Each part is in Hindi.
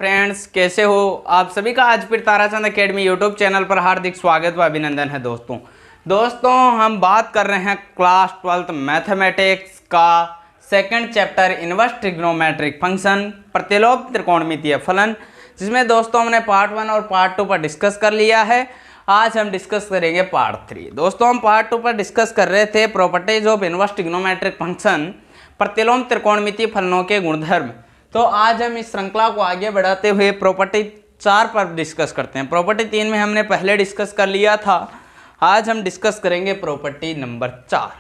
फ्रेंड्स, कैसे हो आप सभी का आज फिर ताराचंद एकेडमी यूट्यूब चैनल पर हार्दिक स्वागत व अभिनंदन है। दोस्तों हम बात कर रहे हैं क्लास 12th मैथमेटिक्स का second chapter inverse trigonometric function प्रतिलोम त्रिकोणमितीय फलन, जिसमें दोस्तों हमने पार्ट 1 और पार्ट 2 पर डिस्कस कर लिया है। आज हम डिस्कस करेंगे पार्ट 3। दोस्तों हम पार्ट 2 पर डिस्कस कर रहे थे properties of inverse trigonometric function प्रतिलोम त्रिकोणमितीय फलनों के गुणधर्म। तो आज हम इस श्रृंखला को आगे बढ़ाते हुए प्रॉपर्टी 4 पर डिस्कस करते हैं। प्रॉपर्टी 3 में हमने पहले डिस्कस कर लिया था, आज हम डिस्कस करेंगे प्रॉपर्टी नंबर 4।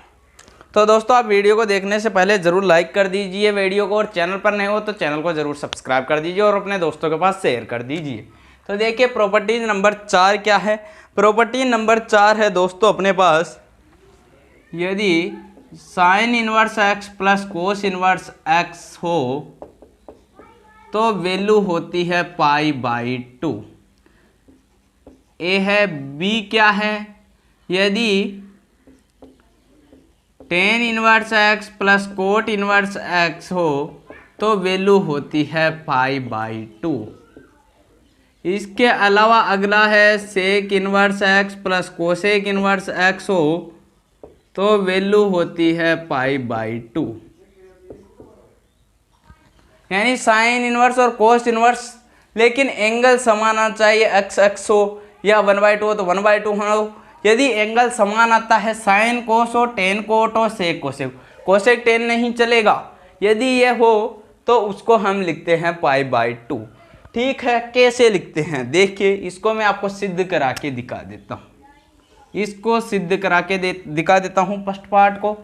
तो दोस्तों आप वीडियो को देखने से पहले ज़रूर लाइक कर दीजिए वीडियो को, और चैनल पर नए हो तो चैनल को ज़रूर सब्सक्राइब कर दीजिए और अपने दोस्तों के पास शेयर कर दीजिए। तो देखिए प्रॉपर्टी नंबर 4 क्या है। प्रॉपर्टी नंबर 4 है दोस्तों अपने पास, यदि sign inverse x plus cos inverse x हो तो वैल्यू होती है π/2। ए है, बी क्या है, यदि ten inverse x plus cot inverse x हो तो वैल्यू होती है π/2। इसके अलावा अगला है sec inverse x plus cosec inverse x हो तो वैल्यू होती है π/2। यानी साइन इनवर्स और कोस इनवर्स, लेकिन एंगल समान आना चाहिए। एक्स एक्स हो या 1/2 हो तो 1/2 हो। यदि एंगल समान आता है, साइन कोस हो, टेन कोट हो, सेक कोसेक, कोसेक टेन नहीं चलेगा। यदि ये हो तो उसको हम लिखते हैं π/2। ठीक है, कैसे लिखते हैं देखिए, इसको मैं आपको सिद्ध करा के दिखा देता हूँ। इसको सिद्ध करा के दिखा देता हूँ फर्स्ट पार्ट को।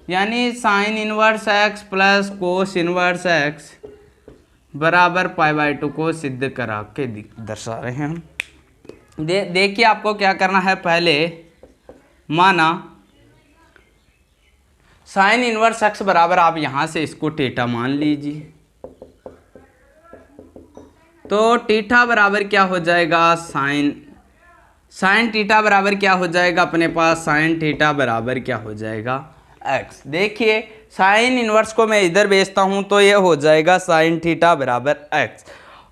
यानी sign inverse x plus cos inverse x बराबर π/2 को सिद्ध करा के दर्शा रहे हैं हम। देखिए आपको क्या करना है, पहले माना साइन इनवर्स एक्स बराबर, आप यहां से इसको थीटा मान लीजिए। तो थीटा बराबर क्या हो जाएगा, साइन थीटा बराबर क्या हो जाएगा अपने पास, साइन थीटा बराबर क्या हो जाएगा एक्स। देखिए साइन इनवर्स को मैं इधर भेजता हूं तो ये हो जाएगा साइन थीटा बराबर एक्स।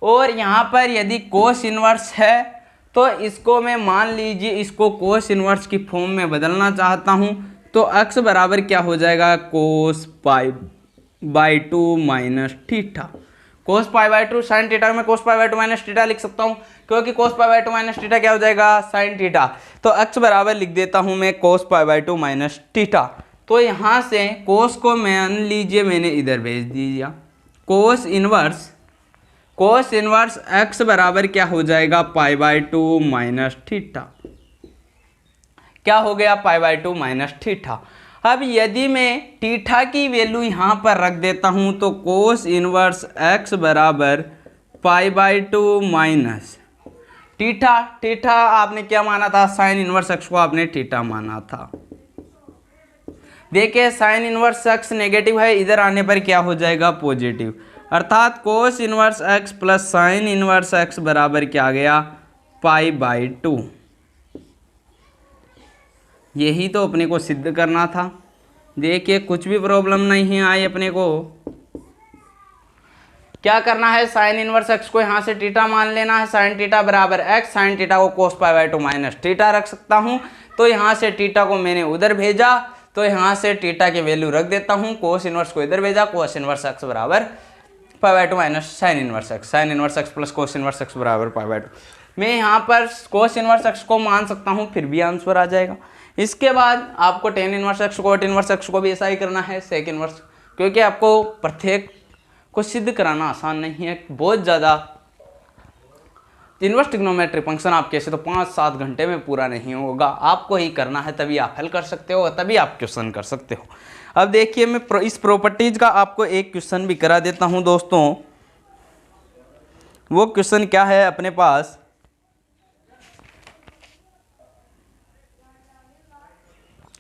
और यहाँ पर यदि कोस इनवर्स है तो इसको मैं मान लीजिए इसको कोस इनवर्स की फॉर्म में बदलना चाहता हूँ, तो एक्स बराबर क्या हो जाएगा, कोस π/2 माइनस थीटा। कोस π/2 साइन थीटा में कोस π/2 माइनस थीटा लिख सकता हूँ, क्योंकि कोस π/2 माइनस थीटा क्या हो जाएगा, साइन थीटा। तो एक्स बराबर लिख देता हूँ मैं कोस π/2 माइनस थीटा। तो यहाँ से कोस को मान लीजिए मैंने इधर भेज दिया। कोस इनवर्स एक्स बराबर क्या हो जाएगा, π/2 माइनस थीटा। क्या हो गया, π/2 माइनस थीटा। अब यदि मैं थीटा की वैल्यू यहाँ पर रख देता हूँ तो कोस इनवर्स एक्स बराबर π/2 माइनस थीटा आपने क्या माना था, साइन इनवर्स एक्स को आपने थीटा माना था। देखिए साइन इनवर्स एक्स नेगेटिव है, इधर आने पर क्या हो जाएगा, पॉजिटिव। अर्थात कोस inverse x plus sine inverse x बराबर क्या आ गया, π/2। यही तो अपने को सिद्ध करना था। देखिए कुछ भी प्रॉब्लम नहीं आई अपने को। क्या करना है, साइन इनवर्स एक्स को यहाँ से थीटा मान लेना है। साइन थीटा बराबर एक्स, साइन थीटा को कोस π/2 माइनस थीटा रख सकता हूँ। तो यहाँ से थीटा को मैंने उधर भेजा, तो यहाँ से थीटा की वैल्यू रख देता हूँ। कोस इनवर्स को इधर भेजा, कोस इनवर्स एक्स बराबर π/2 minus sine inverse x, sine inverse x plus cos inverse x बराबर π/2। मैं यहाँ पर कोस इनवर्स एक्स को मान सकता हूँ, फिर भी आंसर आ जाएगा। इसके बाद आपको ten inverse x, cot inverse x को भी ऐसा ही करना है, सेक इनवर्स, क्योंकि आपको प्रत्येक को सिद्ध कराना आसान नहीं है। बहुत ज़्यादा इनवर्स ट्रिग्नोमेट्रिक फंक्शन आप कैसे तो 5-7 घंटे में पूरा नहीं होगा, आपको ही करना है, तभी आप हल कर सकते हो, तभी आप क्वेश्चन कर सकते हो। अब देखिए मैं इस प्रॉपर्टीज का आपको एक क्वेश्चन भी करा देता हूं दोस्तों। वो क्वेश्चन क्या है अपने पास,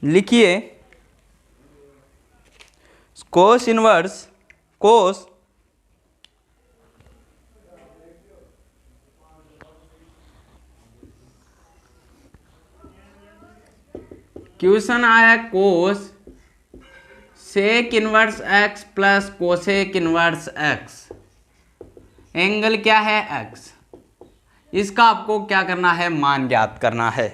लिखिए कोस इनवर्स क्वेश्चन आया cos sec inverse x plus cosec inverse x angle क्या है एक्स, इसका आपको क्या करना है, मान ज्ञात करना है।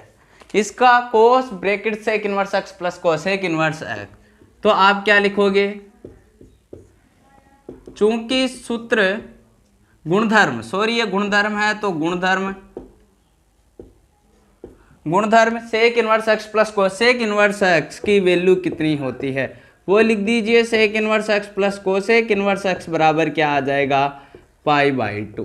इसका cos bracket sec inverse x plus cosec inverse x, तो आप क्या लिखोगे, चूंकि सूत्र गुणधर्म, सॉरी ये गुणधर्म है तो गुणधर्म sec inverse x plus cosec inverse x की वैल्यू कितनी होती है वो लिख दीजिए। Sec inverse x plus cosec inverse x बराबर क्या आ जाएगा, π/2।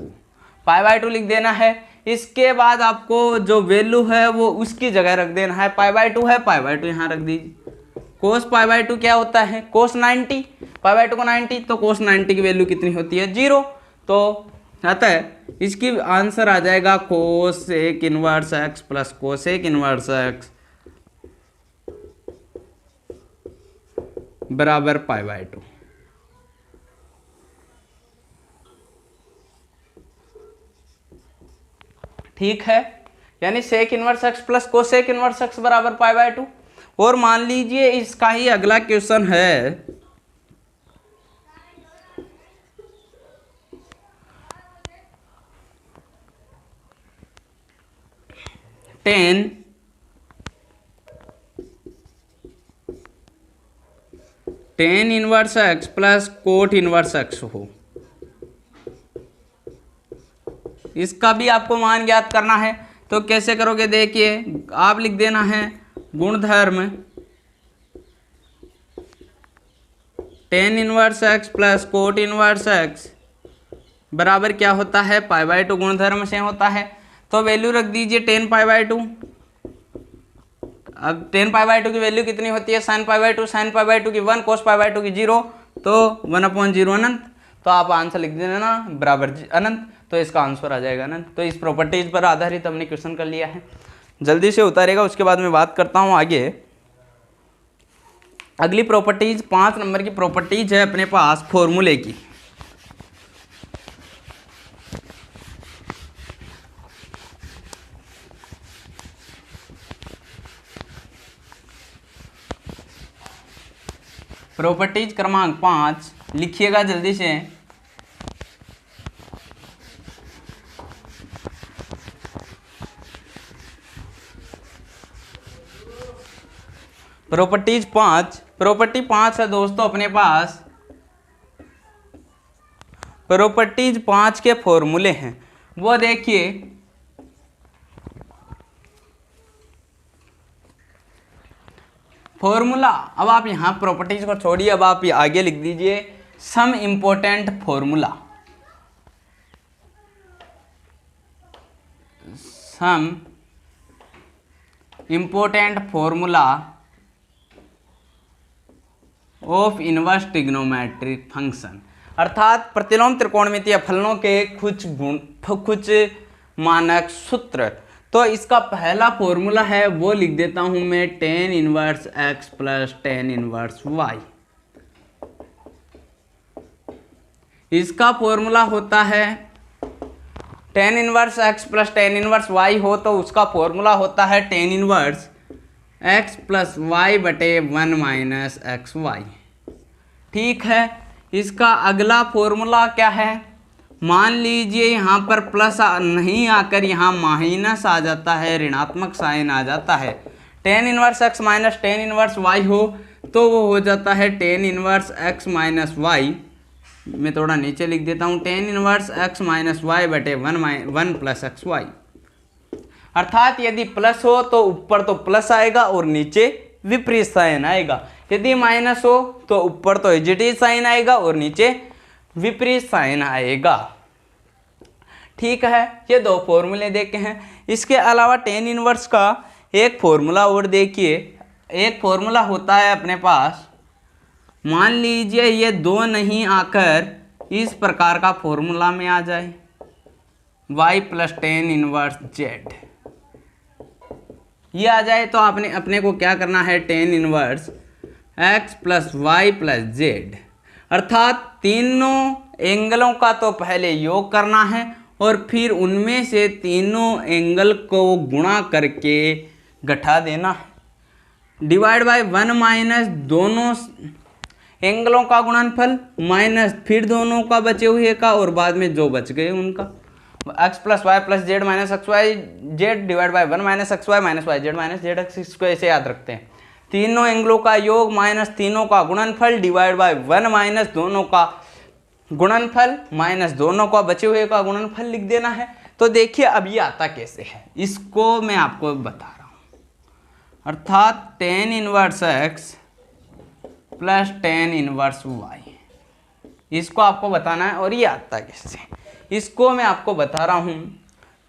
π/2 लिख देना है। इसके बाद आपको जो वैल्यू है वो उसकी जगह रख देना है। π/2 है, π/2 यहाँ रख दीजिए। कोस π/2 क्या होता है, कोस 90, π/2 को 90, तो कोस 90 की वैल्यू कितनी होती है, 0। तो अतः इसकी आंसर आ जाएगा cosec inverse x plus cosec inverse x बराबर π/2। ठीक है, यानी sec inverse x plus cosec inverse x बराबर π/2। और मान लीजिए इसका ही अगला क्वेश्चन है, tan inverse x plus cot inverse x हो, इसका भी आपको मान ज्ञात करना है। तो कैसे करोगे, देखिए आप लिख देना है गुणधर्म ten inverse x plus cot inverse x बराबर क्या होता है, π/2 गुणधर्म से होता है। तो वैल्यू रख दीजिए 10π/2। अब 10π/2 की वैल्यू कितनी होती है, sin π/2, sin π/2 की 1, cos π/2 की 0, तो 1/0 अनंत। तो आप आंसर लिख देना ना बराबर अनंत, तो इसका आंसर आ जाएगा अनंत। तो इस प्रॉपर्टीज पर आधारित हमने क्वेश्चन कर लिया है, जल्दी से उतारेगा। उसके बाद मैं बात करता हूँ आगे। अगली प्रॉपर्टीज 5 नंबर की प्रॉपर्टीज है अपने पास फॉर्मूले की। प्रॉपर्टीज क्रमांक 5 लिखिएगा जल्दी से। प्रॉपर्टीज 5, प्रॉपर्टी 5 है दोस्तों अपने पास। प्रॉपर्टीज 5 के फॉर्मूले हैं वो देखिए, फॉर्मूला। अब आप यहाँ प्रॉपर्टीज को छोड़िए, अब आप आगे लिख दीजिए some important formula. Some important formula of inverse trigonometric function, अर्थात प्रतिलोम त्रिकोणमितीय फलनों के कुछ मानक सूत्र। तो इसका पहला फॉर्मूला है वो लिख देता हूं मैं, tan inverse x plus tan inverse y. इसका फॉर्मूला होता है tan inverse x plus tan inverse y हो तो उसका फॉर्मूला होता है tan inverse x plus y बटे 1 माइनस एक्स वाई। ठीक है, इसका अगला फॉर्मूला क्या है, मान लीजिए यहाँ पर प्लस नहीं आकर यहाँ माइनस आ जाता है, ऋणात्मक साइन आ जाता है। Tan inverse x minus tan inverse y हो तो वो हो जाता है tan inverse x minus y. मैं थोड़ा नीचे लिख देता हूँ, tan inverse x minus y बटे 1 प्लस एक्स वाई। अर्थात यदि प्लस हो तो ऊपर तो प्लस आएगा और नीचे विपरीत साइन आएगा, यदि माइनस हो तो ऊपर तो पॉजिटिव साइन आएगा और नीचे विपरीत साइन आएगा। ठीक है, ये दो फॉर्मूले देखे हैं। इसके अलावा टेन इनवर्स का एक फॉर्मूला और देखिए। एक फॉर्मूला होता है अपने पास, मान लीजिए ये दो नहीं आकर इस प्रकार का फॉर्मूला में आ जाए, y plus tan inverse Z ये आ जाए, तो आपने अपने को क्या करना है, tan inverse x plus y plus z, अर्थात तीनों एंगलों का तो पहले योग करना है और फिर उनमें से तीनों एंगल को गुणा करके घटा देना है, डिवाइड बाय 1 माइनस दोनों एंगलों का गुणनफल माइनस फिर दोनों का बचे हुए का और बाद में जो बच गए उनका, x plus y plus z minus x y z divide by 1 minus x y minus y z minus z x. इसको ऐसे याद रखते हैं, तीनों एंगलों का योग माइनस तीनों का गुणनफल डिवाइड बाई 1 माइनस दोनों का गुणनफल माइनस दोनों का बचे हुए का गुणनफल लिख देना है। तो देखिए अब ये आता कैसे है, इसको मैं आपको बता रहा हूँ, अर्थात tan inverse x plus tan inverse y, इसको आपको बताना है। और ये आता कैसे, इसको मैं आपको बता रहा हूँ।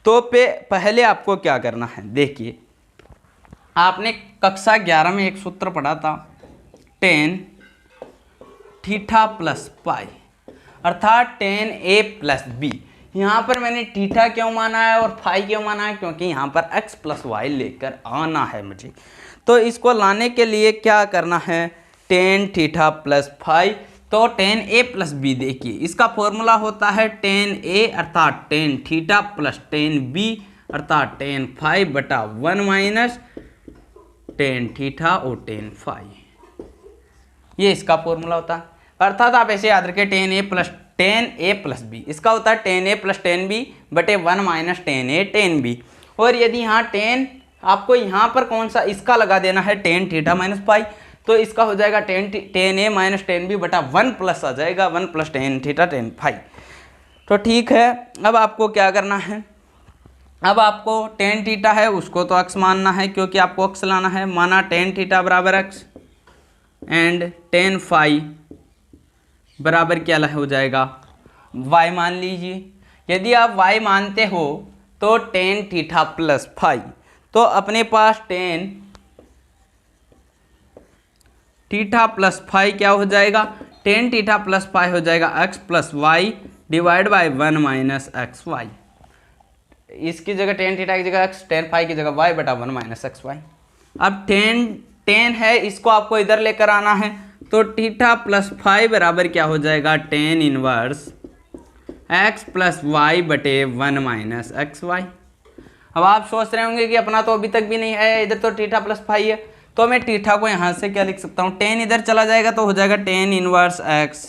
तो पहले आपको क्या करना है, देखिए आपने कक्षा 11 में एक सूत्र पढ़ा था, tan थीटा प्लस पाई अर्थात tan a प्लस बी। यहाँ पर मैंने थीटा क्यों माना है और फाई क्यों माना है, क्योंकि यहाँ पर x प्लस वाई लेकर आना है मुझे। तो इसको लाने के लिए क्या करना है, tan थीटा प्लस फाई, तो tan a प्लस बी, देखिए इसका फॉर्मूला होता है tan a अर्थात tan theta plus tan b अर्थात tan फाई बटा 1 माइनस tan थीटा और tan फाई, ये इसका फॉर्मूला होता है। अर्थात आप ऐसे याद रखें tan a प्लस बी, इसका होता है tan a plus tan b बटे 1 minus tan a tan b। और यदि यहाँ tan आपको यहाँ पर कौन सा इसका लगा देना है tan थीटा माइनस पाई, तो इसका हो जाएगा tan a minus tan b बटा 1 प्लस आ जाएगा 1 plus tan theta tan phi. तो ठीक है, अब आपको क्या करना है, अब आपको tan थीटा है उसको तो x मानना है, क्योंकि आपको x लाना है। माना tan थीटा बराबर x एंड tan फाई बराबर क्या हो जाएगा, y मान लीजिए। यदि आप y मानते हो तो tan थीटा प्लस फाई, तो अपने पास tan थीटा प्लस फाई क्या हो जाएगा, tan थीटा प्लस फाई हो जाएगा x plus y divide by 1 minus x y. इसकी जगह tan थीटा की जगह x, tan फाई की जगह y बटा 1 माइनस एक्स वाई। अब tan है, इसको आपको इधर लेकर आना है, तो थीटा प्लस फाई बराबर क्या हो जाएगा, tan inverse x plus y बटे 1 माइनस एक्स वाई। अब आप सोच रहे होंगे कि अपना तो अभी तक भी नहीं है, इधर तो थीटा प्लस फाई है, तो मैं थीटा को यहाँ से क्या लिख सकता हूँ, tan इधर चला जाएगा तो हो जाएगा tan inverse x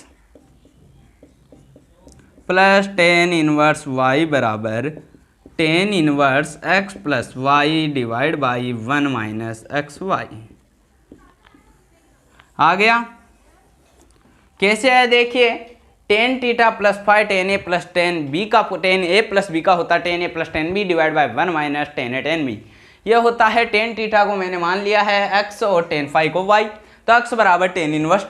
plus tan inverse y बराबर tan inverse x plus y divide by 1 minus x y. आ गया, कैसे है देखिए, tan theta plus phi tan a plus tan b का tan a प्लस b का होता है tan a plus tan b divide by 1 minus tan a tan b। यह होता है tan थीटा को मैंने मान लिया है x और tan फाई को y, तो x बराबर tan इनवर्स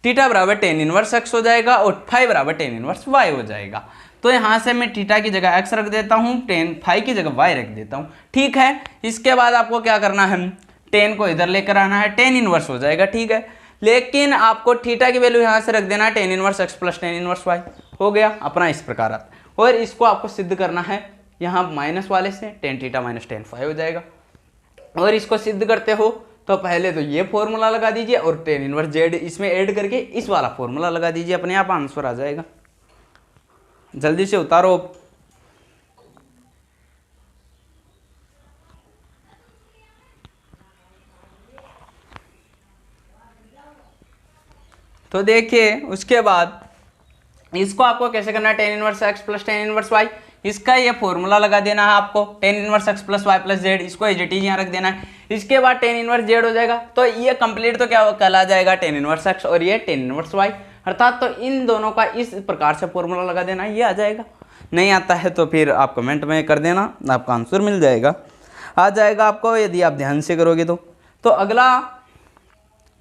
थीटा बराबर tan इनवर्स x हो जाएगा और फाई बराबर tan इनवर्स y हो जाएगा। तो यहाँ से मैं थीटा की जगह x रख देता हूँ, tan फाई की जगह y रख देता हूँ। ठीक है, इसके बाद आपको क्या करना है, tan को इधर लेकर आना है, tan इनवर्स हो जाएगा। ठीक है, लेकिन आपको थीटा की वैल्यू यहाँ से रख देना है tan inverse x plus tan inverse y, हो गया अपना इस प्रकार आता है। और इसको आपको सिद्ध करना है, यहाँ माइनस वाले से tan theta minus tan phi हो जाएगा। और इसको सिद्ध करते हो तो पहले तो ये फॉर्मूला लगा दीजिए और tan इनवर्स z इसमें ऐड करके इस वाला फॉर्मूला लगा दीजिए, अपने आप आंसर आ जाएगा। जल्दी से उतारो। तो देखिए उसके बाद इसको आपको कैसे करना है, tan inverse x plus tan inverse y, इसका ये फॉर्मूला लगा देना है आपको, tan inverse x plus y plus z, इसको एज इट इज यहाँ रख देना है। इसके बाद tan इनवर्स z हो जाएगा, तो ये कंप्लीट तो क्या कहला जाएगा, tan इनवर्स x और ये tan इनवर्स y, अर्थात तो इन दोनों का इस प्रकार से फॉर्मूला लगा देना, ये आ जाएगा। नहीं आता है तो फिर आप कमेंट में कर देना, आपका आंसर मिल जाएगा, आ जाएगा आपको यदि आप ध्यान से करोगे तो अगला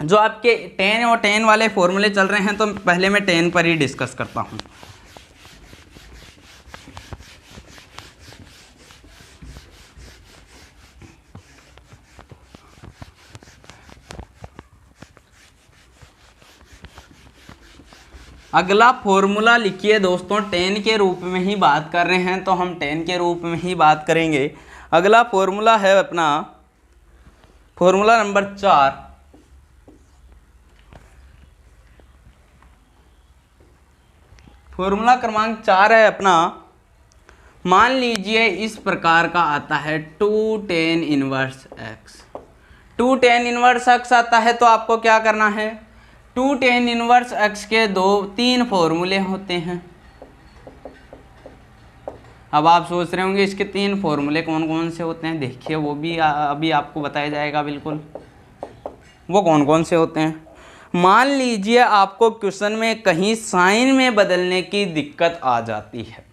जो आपके tan और tan वाले फॉर्मूले चल रहे हैं, तो पहले मैं tan पर ही डिस्कस करता हूँ। अगला फॉर्मूला लिखिए दोस्तों, tan के रूप में ही बात कर रहे हैं तो हम tan के रूप में ही बात करेंगे। अगला फॉर्मूला है अपना फॉर्मूला नंबर 4, फॉर्मूला क्रमांक 4 है अपना, मान लीजिए इस प्रकार का आता है 2 tan inverse x। 2 tan inverse x आता है तो आपको क्या करना है, 2 tan इनवर्स x के 3 फॉर्मूले होते हैं। अब आप सोच रहे होंगे इसके 3 फॉर्मूले कौन कौन से होते हैं, देखिए वो भी अभी आपको बताया जाएगा बिल्कुल। वो कौन कौन से होते हैं, मान लीजिए आपको क्वेश्चन में कहीं साइन में बदलने की दिक्कत आ जाती है।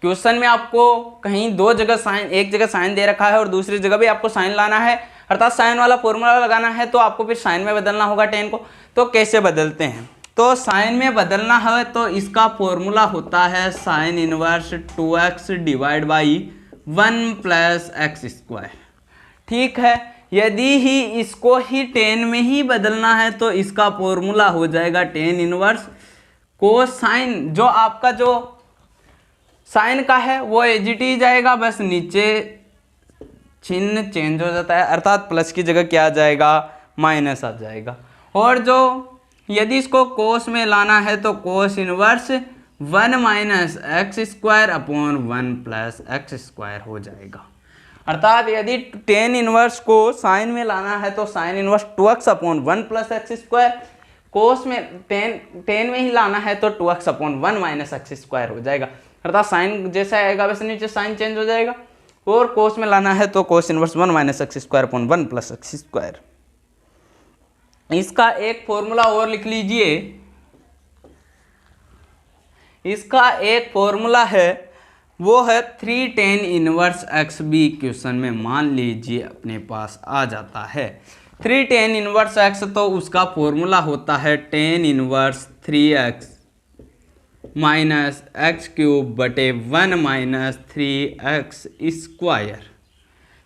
क्वेश्चन में आपको कहीं दो जगह साइन, एक जगह साइन दे रखा है और दूसरी जगह भी आपको साइन लाना है, अर्थात साइन वाला फॉर्मूला लगाना है, तो आपको फिर साइन में बदलना होगा टेन को। तो कैसे बदलते हैं, तो साइन में बदलना है तो इसका फॉर्मूला होता है sine inverse 2x divide by 1 plus x square. ठीक है, यदि ही इसको ही टेन में ही बदलना है तो इसका फॉर्मूला हो जाएगा टेन इनवर्स कोसाइन। जो आपका जो साइन का है वो एजीटी जाएगा, बस नीचे चिन्ह चेंज हो जाता है, अर्थात प्लस की जगह क्या आ जाएगा, माइनस आ जाएगा। और जो यदि इसको कोस में लाना है तो cos inverse 1 minus x square upon 1 plus x square हो जाएगा। अर्थात यदि टेन इनवर्स को साइन में लाना है तो sine inverse 2x upon 1 plus x square, cos में टेन में ही लाना है तो 2x upon 1 minus x square हो जाएगा। अर्थात साइन जैसा आएगा वैसे नीचे साइन चेंज हो जाएगा। और कोस में लाना है तो cos inverse 1 minus x square upon 1 plus x square. इसका एक फॉर्मूला और लिख लीजिए, इसका एक फॉर्मूला है वो है 3 tan इनवर्स एक्स भी क्वेश्चन में मान लीजिए अपने पास आ जाता है। 3 tan इनवर्स एक्स तो उसका फॉर्मूला होता है tan inverse 3x minus x cube बटे 1 माइनस 3x स्क्वायर।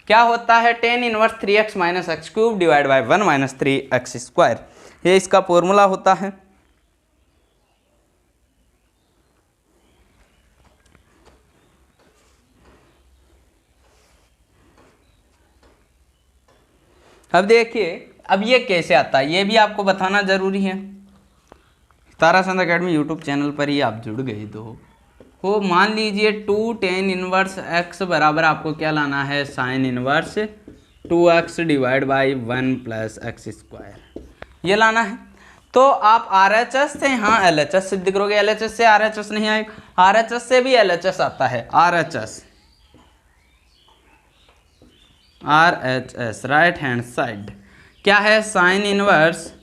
क्या होता है, tan inverse 3x minus x cube divide by 1 minus 3x square, ये इसका फॉर्मूला होता है। अब देखिए अब ये कैसे आता है ये भी आपको बताना जरूरी है। ताराचंद अकेडमी यूट्यूब चैनल पर ही आप जुड़ गए तो वो मान लीजिए 2 tan इनवर्स x बराबर आपको क्या लाना है, sine inverse 2x divide by 1 plus x square, ये लाना है। तो आप RHS से यहाँ LHS सिद्ध करोगे, LHS से RHS नहीं आएगा, RHS से भी LHS आता है। RHS राइट हैंड साइड क्या है, sine inverse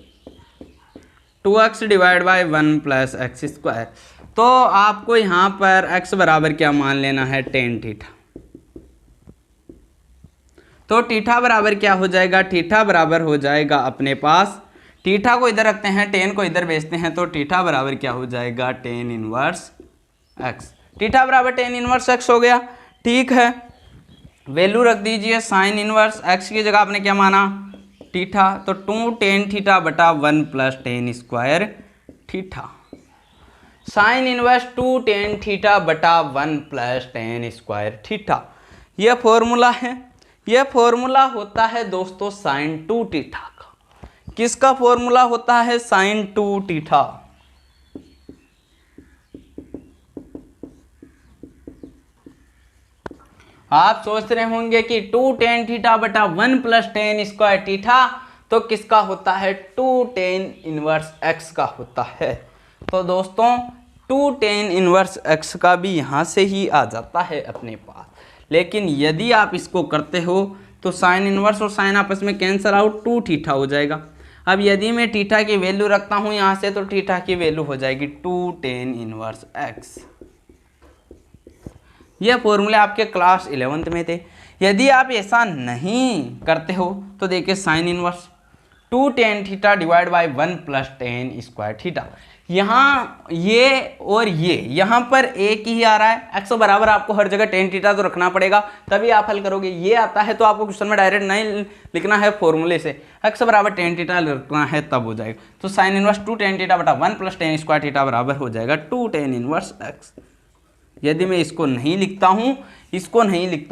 2x divide by 1 plus x square. तो आपको यहाँ पर x बराबर क्या मान लेना है, टेन थीटा। तो थीटा बराबर क्या हो जाएगा, थीटा बराबर हो जाएगा अपने पास, थीटा को इधर रखते हैं टेन को इधर भेजते हैं, तो थीटा बराबर क्या हो जाएगा, टेन इनवर्स x। थीटा बराबर टेन इनवर्स x हो गया। ठीक है, वैल्यू रख दीजिए, साइन इनवर्स x की जगह आपने क्या माना, थीटा, तो 2 tan थीटा बटा 1 plus ten square theta. Sign inverse 2 tan theta बटा 1 प्लस टेन स्क्वायर थीटा, यह फॉर्मूला है। यह फॉर्मूला होता है दोस्तों साइन 2 थीटा का। किसका फॉर्मूला होता है, साइन 2 थीटा। आप सोच रहे होंगे कि 2 tan थीटा बटा 1 प्लस टेन स्क्वायर थीटा तो किसका होता है, 2 tan इनवर्स x का होता है। तो दोस्तों 2 tan इनवर्स x का भी यहाँ से ही आ जाता है अपने पास। लेकिन यदि आप इसको करते हो तो साइन इनवर्स और साइन आपस में कैंसिल आउट, 2 थीटा हो जाएगा। अब यदि मैं थीटा की वैल्यू रखता हूँ यहाँ से तो थीटा की वैल्यू हो जाएगी 2 tan इनवर्स x। यह फॉर्मूले आपके क्लास 11th में थे। यदि आप ऐसा नहीं करते हो तो देखिए sign inverse 2 tan theta divide by 1 plus ten square theta, यहाँ ये और ये यहाँ पर एक ही आ रहा है, x बराबर आपको हर जगह टेन थीटा तो रखना पड़ेगा तभी आप हल करोगे। ये आता है तो आपको क्वेश्चन में डायरेक्ट नहीं लिखना है फॉर्मूले से, x बराबर टेन थीटा लिखना है तब हो जाएगा। तो साइन इनवर्स 2 tan थीटा बटा 1 प्लस टेन स्क्वायर थीटा बराबर हो जाएगा 2 tan इनवर्स x। यदि मैं इसको नहीं लिखता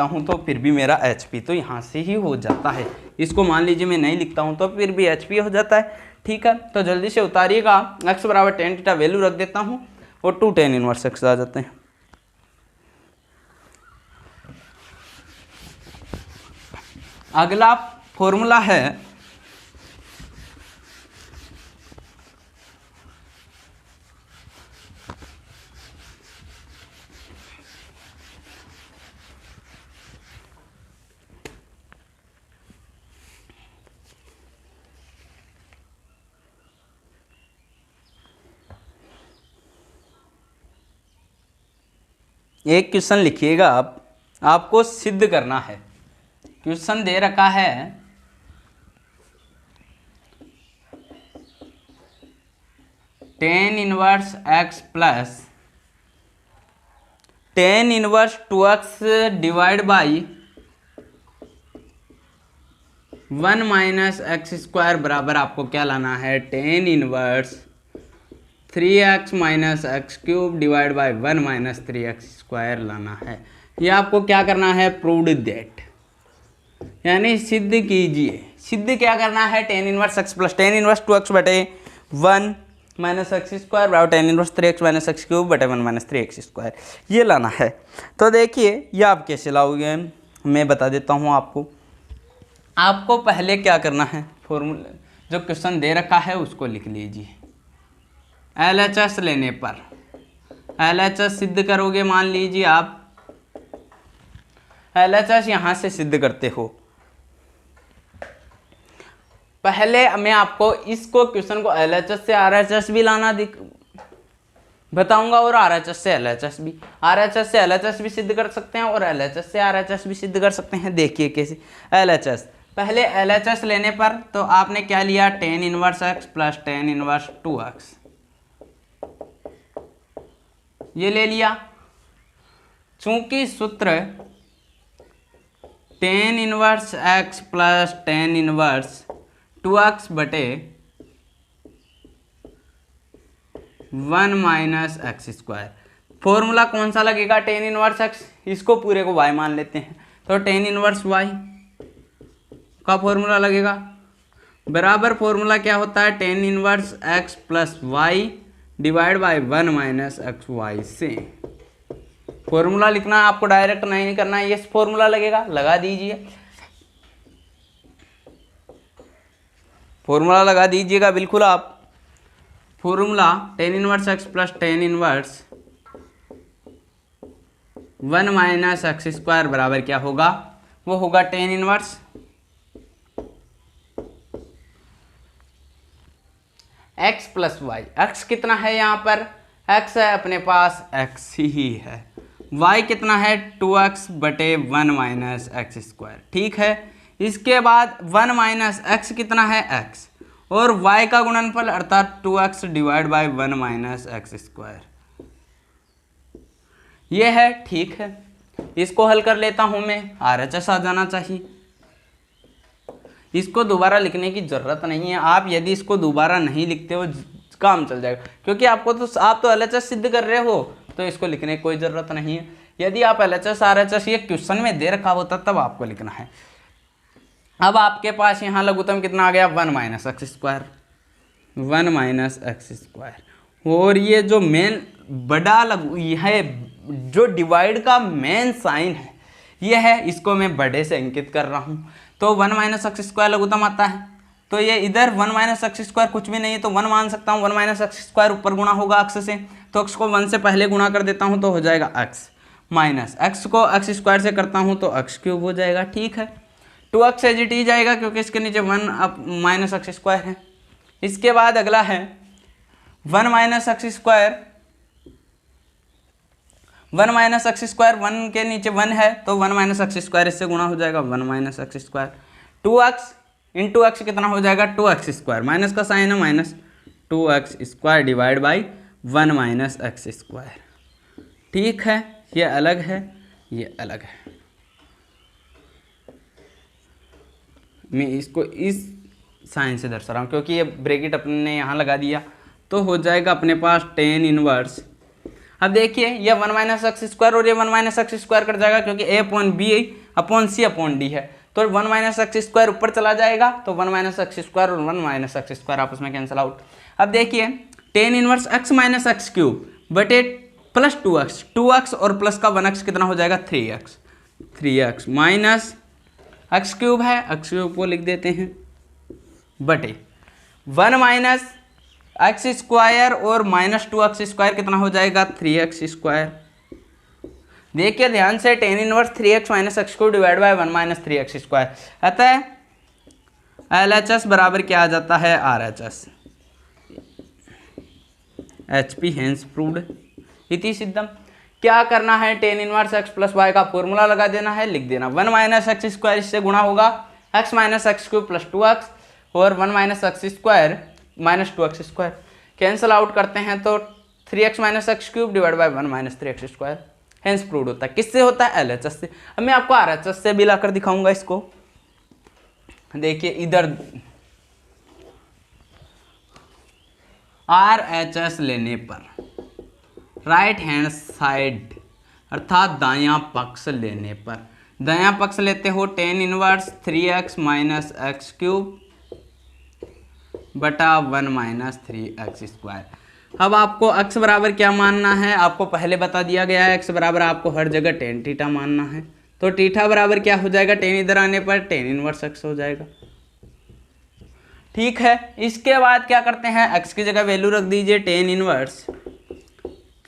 हूँ तो फिर भी मेरा HP तो यहाँ से ही हो जाता है। इसको मान लीजिए मैं नहीं लिखता हूँ तो फिर भी HP हो जाता है। ठीक है, तो जल्दी से उतारिएगा, x बराबर टेन थीटा वैल्यू रख देता हूँ और 2 tan इनवर्स x आ जाते हैं। अगला फॉर्मूला है एक क्वेश्चन लिखिएगा आप, आपको सिद्ध करना है। क्वेश्चन दे रखा है tan inverse x plus tan inverse 2x divide by 1 minus x square बराबर आपको क्या लाना है, tan inverse 3x minus x cube divide by 1 minus 3x square लाना है। ये आपको क्या करना है, प्रूव्ड दैट, यानी सिद्ध कीजिए। सिद्ध क्या करना है, tan inverse x plus tan inverse 2x बटे 1 माइनस एक्स स्क्वायर बराबर tan inverse 3x minus x cube बटे 1 माइनस 3x स्क्वायर, ये लाना है। तो देखिए ये आप कैसे लाओगे, मैं बता देता हूँ आपको। आपको पहले क्या करना है, फॉर्मूला जो क्वेश्चन दे रखा है उसको लिख लीजिए। LHS लेने पर LHS सिद्ध करोगे, मान लीजिए आप LHS यहाँ से सिद्ध करते हो। पहले मैं आपको इसको क्वेश्चन को LHS से RHS भी लाना बताऊंगा और RHS से LHS भी, RHS से LHS भी सिद्ध कर सकते हैं और LHS से RHS भी सिद्ध कर सकते हैं। देखिए कैसे, LHS पहले LHS लेने पर तो आपने क्या लिया, tan inverse x plus tan inverse 2x, ये ले लिया। चूंकि सूत्र tan inverse x plus tan inverse 2x बटे 1 माइनस एक्स स्क्वायर, फॉर्मूला कौन सा लगेगा, tan इनवर्स x, इसको पूरे को y मान लेते हैं, तो tan इनवर्स y का फॉर्मूला लगेगा बराबर, फॉर्मूला क्या होता है, tan inverse x plus y divide by 1 minus x y से। फॉर्मूला लिखना है आपको, डायरेक्ट नहीं करना है, ये फॉर्मूला लगेगा, लगा दीजिए, फॉर्मूला लगा दीजिएगा बिल्कुल आप। Formula tan inverse x plus tan inverse 1 minus x square बराबर क्या होगा, वो होगा tan inverse x plus y. x कितना है यहाँ पर, x है अपने पास, x ही है, y कितना है 2x बटे 1 माइनस एक्स स्क्वायर, ठीक है। इसके बाद 1 माइनस एक्स कितना है, x, और y का गुणनफल अर्थात 2x divide by 1 minus x square, ये है, ठीक है। इसको हल कर लेता हूं मैं, RHS आ जाना चाहिए। इसको दोबारा लिखने की ज़रूरत नहीं है, आप यदि इसको दोबारा नहीं लिखते हो काम चल जाएगा, क्योंकि आप तो LHS सिद्ध कर रहे हो, तो इसको लिखने की कोई ज़रूरत नहीं है। यदि आप LHS RHS ये क्वेश्चन में दे रखा होता तब आपको लिखना है। अब आपके पास यहाँ लघुत्तम कितना आ गया, 1 minus x square, 1 minus x square, और ये जो मेन बड़ा है जो डिवाइड का मेन साइन है ये है, इसको मैं बड़े से अंकित कर रहा हूँ। तो 1 माइनस एक्स स्क्वायर लघुत्तम आता है, तो ये इधर 1 माइनस एक्स स्क्वायर कुछ भी नहीं है तो 1 मान सकता हूँ। 1 माइनस एक्स स्क्वायर ऊपर गुणा होगा अक्स से, तो अक्स को 1 से पहले गुणा कर देता हूँ तो हो जाएगा एक्स, माइनस एक्स को एक्स स्क्वायर से करता हूँ तो एक्स क्यूब हो जाएगा, ठीक है। 2x एज इट इज जाएगा क्योंकि इसके नीचे 1 अब माइनस एक्स स्क्वायर है। इसके बाद अगला है 1 minus x square, 1 minus x square, 1 के नीचे 1 है तो 1 माइनस एक्स स्क्वायर इससे गुणा हो जाएगा, 1 minus x square, 2x into x कितना हो जाएगा, 2x स्क्वायर, माइनस का साइन है minus 2x square divide by 1 minus x square, ठीक है। ये अलग है, ये अलग है। मैं इसको इस साइन से दर्शा रहा हूँ क्योंकि ये ब्रैकेट अपने ने यहाँ लगा दिया, तो हो जाएगा अपने पास tan इनवर्स। अब देखिए ये 1 माइनस एक्स स्क्वायर और ये 1 माइनस एक्स स्क्वायर कट जाएगा क्योंकि a upon b upon c upon d है, तो 1 माइनस एक्स स्क्वायर ऊपर चला जाएगा तो 1 माइनस एक्स स्क्वायर और 1 माइनस एक्स स्क्वायर आपस में कैंसिल आउट। अब देखिए tan inverse x minus x cube बटे प्लस 2x और प्लस का 1x कितना हो जाएगा, 3x माइनस एक्स क्यूब है, एक्स क्यूब को लिख देते हैं बटे 1 माइनस एक्स स्क्वायर और माइनस 2x स्क्वायर कितना हो जाएगा, 3x स्क्वायर। देखिए ध्यान से, tan inverse 3x minus x cube divide by 1 minus 3x square, अतः LHS बराबर क्या आ जाता है, RHS, HP हेंस प्रूव्ड इति सिद्धम। क्या करना है, tan inverse x plus y का फॉर्मूला लगा देना है, लिख देना 1 माइनस एक्स स्क्वायर, इससे गुणा होगा x minus x cube plus 2x और 1 minus x square minus 2x square cancel out करते हैं तो 3x minus x cube divide by 1 minus 3x square hence proved होता है। किससे होता है, LHS से। अब मैं आपको RHS से भी लाकर दिखाऊंगा इसको। देखिए इधर RHS लेने पर राइट हैंड साइड अर्थात दायां पक्ष लेने पर, दायां पक्ष लेते हो tan inverse 3x minus x cube बटा 1 माइनस 3x स्क्वायर। अब आपको x बराबर क्या मानना है, आपको पहले बता दिया गया है, x बराबर आपको हर जगह टेन थीटा मानना है। तो थीटा बराबर क्या हो जाएगा, टेन इधर आने पर टेन इनवर्स x हो जाएगा। ठीक है, इसके बाद क्या करते हैं, x की जगह वैल्यू रख दीजिए ten inverse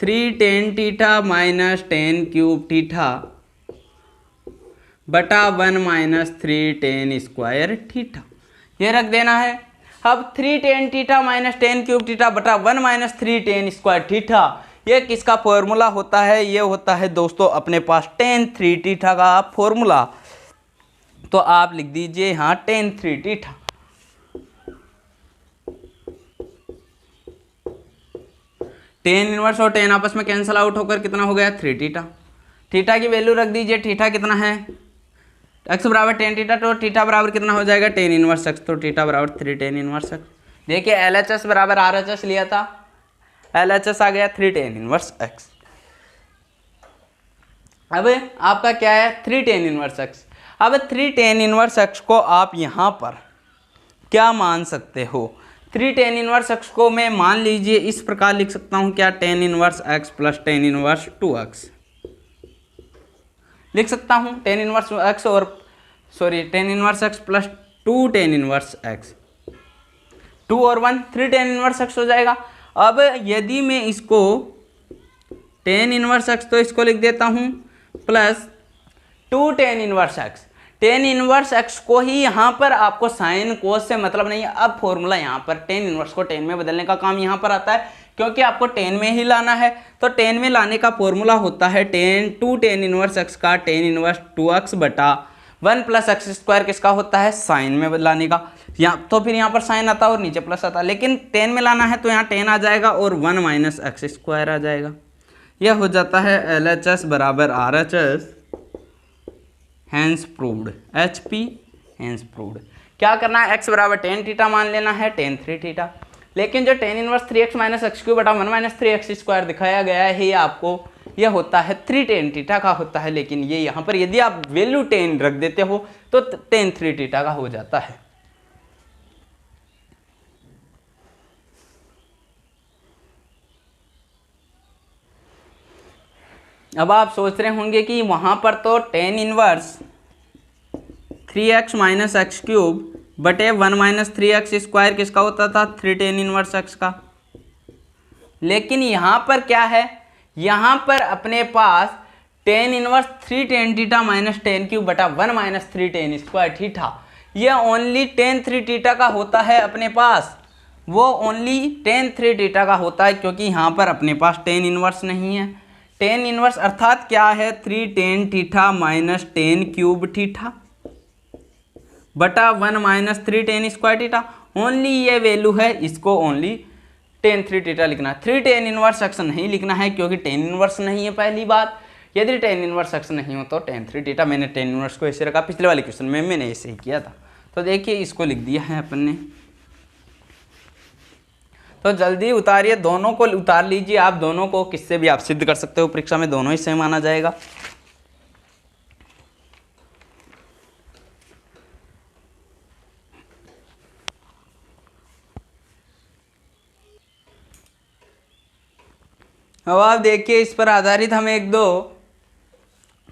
3 tan theta minus tan cube theta बटा 1 माइनस 3 टेन स्क्वायर थीटा, ये रख देना है। अब 3 tan theta minus tan cube theta बटा 1 माइनस 3 टेन स्क्वायर थीटा, ये किसका फॉर्मूला होता है, ये होता है दोस्तों अपने पास टेन 3 थीटा का फॉर्मूला। तो आप लिख दीजिए यहाँ टेन 3 थीटा। टेन इनवर्स और टेन आपस में कैंसिल आउट होकर कितना हो गया, 3 थीटा। थीटा की वैल्यू रख दीजिए, थीटा कितना है, एक्स बराबर टेन थीटा, तो थीटा बराबर कितना हो जाएगा, टेन इनवर्स एक्स, तो थीटा बराबर 3 टेन इनवर्स एक्स। देखिए LHS बराबर RHS लिया था, LHS आ गया 3 टेन इनवर्स एक्स। अब आपका क्या है 3 टेन इनवर्स एक्स। अब 3 टेन इनवर्स एक्स को आप यहाँ पर क्या मान सकते हो, 3 टेन इनवर्स एक्स को मैं मान लीजिए इस प्रकार लिख सकता हूँ, क्या ten inverse x plus tan inverse 2x लिख सकता हूँ, टेन इनवर्स एक्स और sorry ten inverse x plus 2 ten inverse x, 2 और 1 3 टेन इनवर्स एक्स हो जाएगा। अब यदि मैं इसको टेन इनवर्स एक्स तो इसको लिख देता हूँ plus 2 ten inverse x, ten inverse x को ही यहाँ पर आपको साइन कोस से मतलब नहीं है। अब फॉर्मूला यहाँ पर टेन इनवर्स को टेन में बदलने का काम यहाँ पर आता है, क्योंकि आपको टेन में ही लाना है। तो टेन में लाने का फॉर्मूला होता है टेन 2 टेन इनवर्स एक्स का टेन इनवर्स 2x बटा 1 प्लस एक्स स्क्वायर किसका होता है, साइन में लाने का। यहाँ तो फिर यहाँ पर साइन आता और नीचे प्लस आता, लेकिन टेन में लाना है तो यहाँ टेन आ जाएगा और 1 माइनस एक्स स्क्वायर आ जाएगा। यह हो जाता है LHS बराबर RHS hence proved, HP hence proved. क्या करना है, x बराबर टेन थीटा मान लेना है, टेन 3 थीटा। लेकिन जो tan inverse 3x minus x cube बटा 1 माइनस 3x स्क्वायर दिखाया गया है, ये आपको यह होता है 3 टेन थीटा का होता है, लेकिन ये यहाँ पर यदि आप वैल्यू 10 रख देते हो तो टेन 3 थीटा का हो जाता है। अब आप सोच रहे होंगे कि वहां पर तो tan inverse 3x minus x cube बटे 1 माइनस 3x स्क्वायर किसका होता था, 3 टेन इनवर्स एक्स का। लेकिन यहाँ पर क्या है, यहाँ पर अपने पास tan inverse 3 tan theta minus tan cube बटा 1 माइनस 3 टेन स्क्वायर थीटा, यह ओनली टेन 3 थीटा का होता है अपने पास, वो ओनली टेन 3 थीटा का होता है, क्योंकि यहाँ पर अपने पास टेन इनवर्स नहीं है। टेन इनवर्स अर्थात क्या है, 3 tan theta minus tan cube theta बटा 1 minus 3 tan square theta, only ये वैल्यू है, इसको ओनली टेन 3 थीटा लिखना है। 3 टेन इनवर्स एक्स नहीं लिखना है, क्योंकि टेन इनवर्स नहीं है पहली बात। यदि टेन इनवर्स एक्स नहीं हो तो टेन 3 थीटा, मैंने टेन इनवर्स को ऐसे रखा, पिछले वाले क्वेश्चन में मैंने ऐसे ही किया था। तो देखिए इसको लिख दिया है अपन ने, तो जल्दी उतारिए, दोनों को उतार लीजिए आप, दोनों को किससे भी आप सिद्ध कर सकते हो, परीक्षा में दोनों ही सेम माना जाएगा। अब आप देखिए इस पर आधारित हम एक दो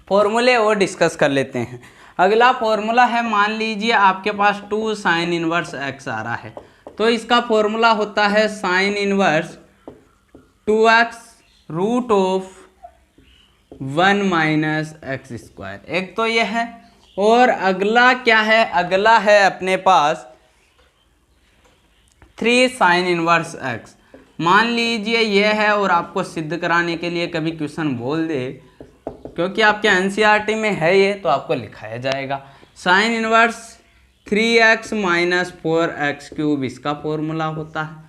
फॉर्मूले और डिस्कस कर लेते हैं। अगला फॉर्मूला है, मान लीजिए आपके पास 2 साइन इनवर्स एक्स आ रहा है, तो इसका फॉर्मूला होता है sine inverse 2x root of 1 minus x square, एक तो यह है। और अगला क्या है, अगला है अपने पास 3 साइन इनवर्स एक्स। मान लीजिए ये है और आपको सिद्ध कराने के लिए कभी क्वेश्चन बोल दे, क्योंकि आपके एनसीईआरटी में है ये, तो आपको लिखाया जाएगा sine inverse 3x minus 4x cube इसका फॉर्मूला होता है।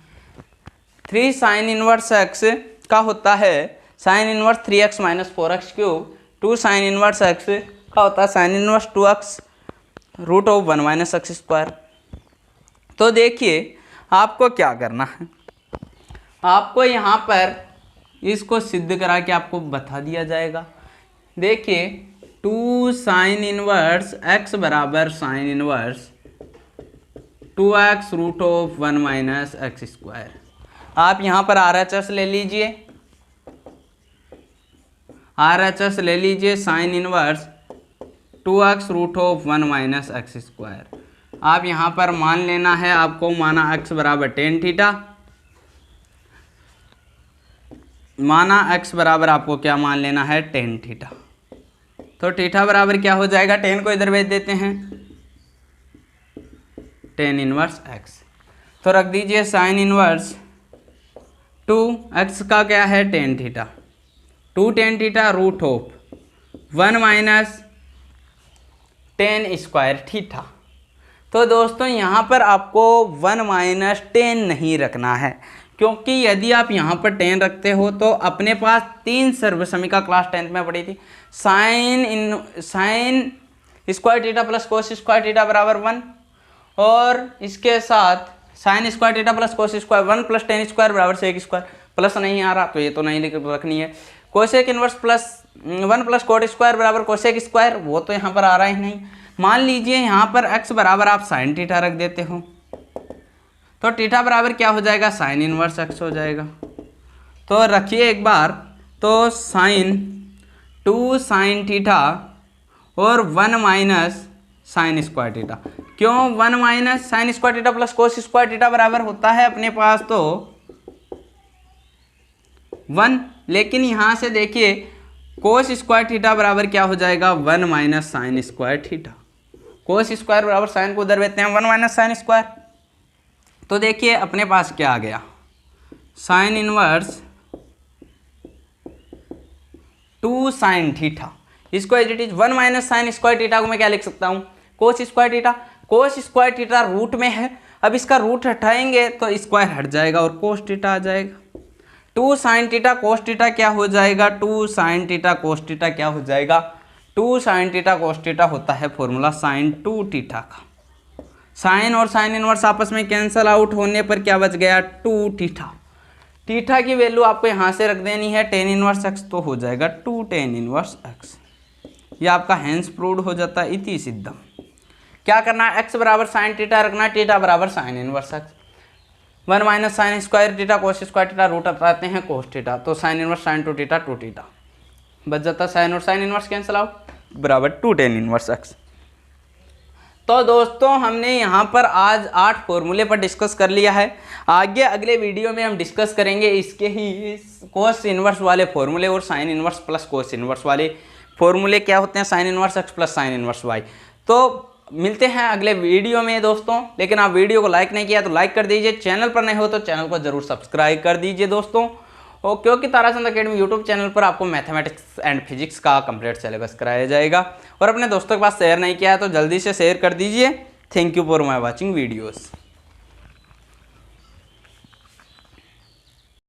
3 साइन इनवर्स x का होता है sine inverse 3x minus 4x cube. 2 sine inverse x का होता है sine inverse 2x root of 1 minus x square. तो देखिए आपको क्या करना है, आपको यहाँ पर इसको सिद्ध करा के आपको बता दिया जाएगा। देखिए 2 साइन इनवर्स x बराबर sine inverse 2x root of 1 minus x square. आप यहाँ पर RHS ले लीजिए, RHS ले लीजिए sine inverse 2x root of 1 minus x square. आप यहाँ पर मान लेना है, आपको माना x बराबर टेन थीटा, माना x बराबर आपको क्या मान लेना है टेन थीटा। तो थीटा बराबर क्या हो जाएगा, टेन को इधर भेज देते हैं, टेन इनवर्स x। तो रख दीजिए साइन इनवर्स 2x का क्या है tan theta, 2 tan theta root of 1 minus tan square theta. तो दोस्तों यहाँ पर आपको 1 माइनस 10 नहीं रखना है, क्योंकि यदि आप यहाँ पर 10 रखते हो तो अपने पास 3 सर्वसमीका क्लास 10th में पड़ी थी, sign square theta plus cos square theta बराबर 1, और इसके साथ sign square theta plus cos square 1 plus ten square बराबर सेक स्क्वायर, प्लस नहीं आ रहा तो ये तो नहीं रखनी है। Cosec inverse plus 1 plus coat square बराबर कोसेक स्क्वायर, वो तो यहाँ पर आ रहा ही नहीं। मान लीजिए यहाँ पर x बराबर आप साइन थीटा रख देते हो, तो थीटा बराबर क्या हो जाएगा साइन इनवर्स x हो जाएगा। तो रखिए एक बार, तो साइन 2 साइन थीटा और 1 माइनस साइन स्क्वायर थीटा। क्यों 1 minus sine square theta plus cos square theta बराबर होता है अपने पास तो 1, लेकिन यहाँ से देखिए कोस स्क्वायर थीटा बराबर क्या हो जाएगा 1 minus sine square theta. Cos square बराबर साइन को उधर भेजते हैं 1 माइनस साइन स्क्वायर। तो देखिए अपने पास क्या आ गया, साइन इनवर्स 2 साइन थीटा, इसको as it is 1 minus sine square theta को मैं क्या लिख सकता हूँ cos square theta. Cos square theta root में है, अब इसका रूट हटाएंगे तो स्क्वायर हट जाएगा और कोस थीटा आ जाएगा। 2 साइन थीटा कोस थीटा क्या हो जाएगा, 2 साइन थीटा कोस थीटा क्या हो जाएगा, 2 साइन थीटा कोस थीटा होता है फॉर्मूला साइन 2 थीटा का। साइन और साइन इनवर्स आपस में कैंसल आउट होने पर क्या बच गया 2 थीटा। थीटा की वैल्यू आपको यहाँ से रख देनी है टेन इनवर्स एक्स, तो हो जाएगा 2 टेन इनवर्स एक्स। ये आपका हैंस प्रूव्ड हो जाता है इति सिद्धम। क्या करना है, एक्स बराबर साइन थीटा रखना है, थीटा बराबर sine inverse x. 1 minus sine square theta cos square theta root हटाते हैं कोस थीटा, तो sine inverse sine 2 theta 2 theta बच जाता है, साइन और साइन इनवर्स कैंसिल आउट बराबर 2 टेन इनवर्स एक्स। तो दोस्तों हमने यहाँ पर आज 8 फॉर्मूले पर डिस्कस कर लिया है। आगे अगले वीडियो में हम डिस्कस करेंगे इसके ही कोस इनवर्स वाले फॉर्मूले और sine inverse plus cos inverse वाले फॉर्मूले क्या होते हैं, sine inverse x plus sine inverse y. तो मिलते हैं अगले वीडियो में दोस्तों, लेकिन आप वीडियो को लाइक नहीं किया तो लाइक कर दीजिए, चैनल पर नए हो तो चैनल को जरूर सब्सक्राइब कर दीजिए दोस्तों। और क्योंकि ताराचंद अकेडमी यूट्यूब चैनल पर आपको मैथमेटिक्स एंड फिजिक्स का कंप्लीट सिलेबस कराया जाएगा, और अपने दोस्तों के पास शेयर नहीं किया है तो जल्दी से शेयर कर दीजिए। Thank you for my watching videos.